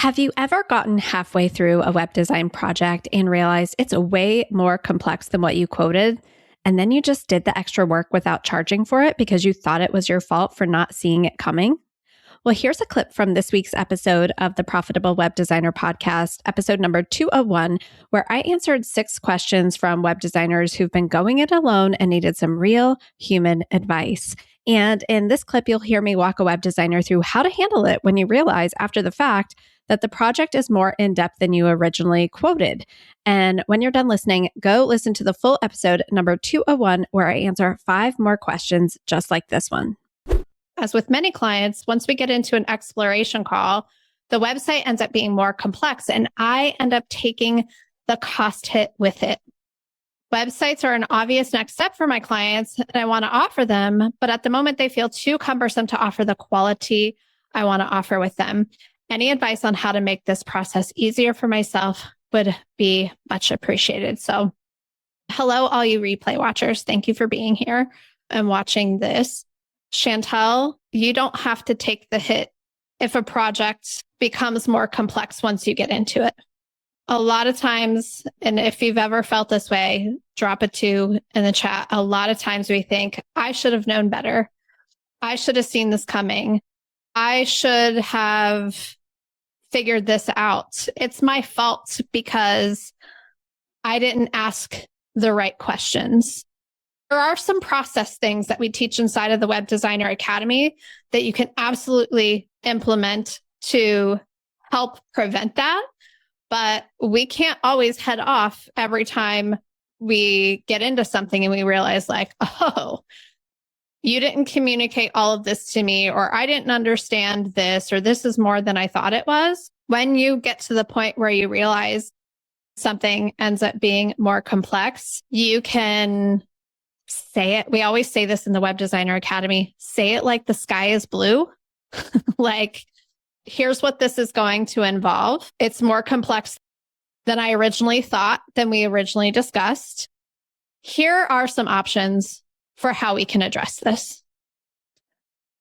Have you ever gotten halfway through a web design project and realized it's way more complex than what you quoted? And then you just did the extra work without charging for it because you thought it was your fault for not seeing it coming? Well, here's a clip from this week's episode of the Profitable Web Designer podcast, episode number 201, where I answered 6 questions from web designers who've been going it alone and needed some real human advice. And in this clip, you'll hear me walk a web designer through how to handle it when you realize after the fact that the project is more in-depth than you originally quoted. And when you're done listening, go listen to the full episode number 201, where I answer 5 more questions just like this one. As with many clients, once we get into an exploration call, the website ends up being more complex and I end up taking the cost hit with it. Websites are an obvious next step for my clients and I want to offer them, but at the moment they feel too cumbersome to offer the quality I want to offer with them. Any advice on how to make this process easier for myself would be much appreciated. So, hello, all you replay watchers. Thank you for being here and watching this. Chantel, you don't have to take the hit if a project becomes more complex once you get into it. A lot of times, and if you've ever felt this way, drop a 2 in the chat. A lot of times we think, I should have known better. I should have seen this coming. I should have figured this out. It's my fault because I didn't ask the right questions. There are some process things that we teach inside of the Web Designer Academy that you can absolutely implement to help prevent that. But we can't always head off every time we get into something and we realize like, oh, you didn't communicate all of this to me, or I didn't understand this, or this is more than I thought it was. When you get to the point where you realize something ends up being more complex, you can say it. We always say this in the Web Designer Academy, say it like the sky is blue. Like, here's what this is going to involve. It's more complex than I originally thought, than we originally discussed. Here are some options for how we can address this.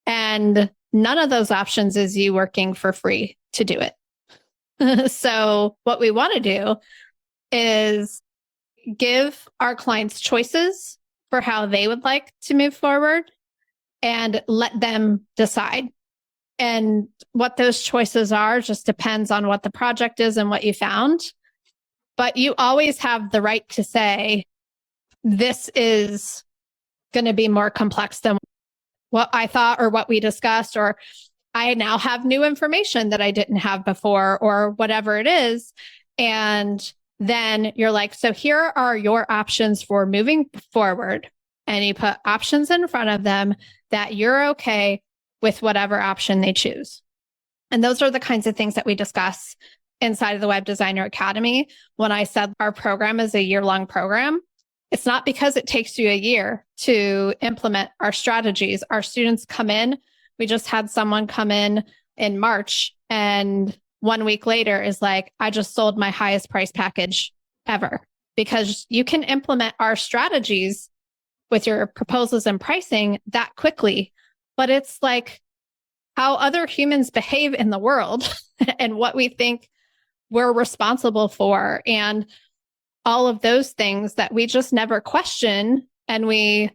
And none of those options is you working for free to do it. So what we want to do is give our clients choices for how they would like to move forward and let them decide. And what those choices are just depends on what the project is and what you found. But you always have the right to say, this is going to be more complex than what I thought or what we discussed, or I now have new information that I didn't have before, or whatever it is. And then you're like, so here are your options for moving forward. And you put options in front of them that you're okay with whatever option they choose. And those are the kinds of things that we discuss inside of the Web Designer Academy. When I said our program is a year-long program, it's not because it takes you a year to implement our strategies. Our students come in. We just had someone come in March, and 1 week later is like, I just sold my highest price package ever, because you can implement our strategies with your proposals and pricing that quickly. But it's like how other humans behave in the world and what we think we're responsible for, and all of those things that we just never question. And we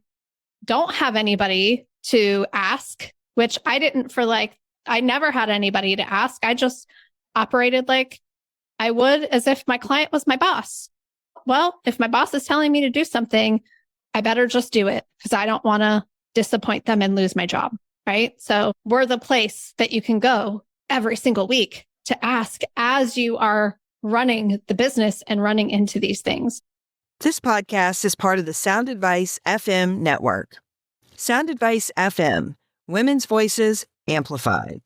don't have anybody to ask, which I didn't I never had anybody to ask. I just operated like I would as if my client was my boss. Well, if my boss is telling me to do something, I better just do it because I don't want to disappoint them and lose my job, right? So we're the place that you can go every single week to ask as you are running the business and running into these things. This podcast is part of the Sound Advice FM network. Sound Advice FM, women's voices amplified.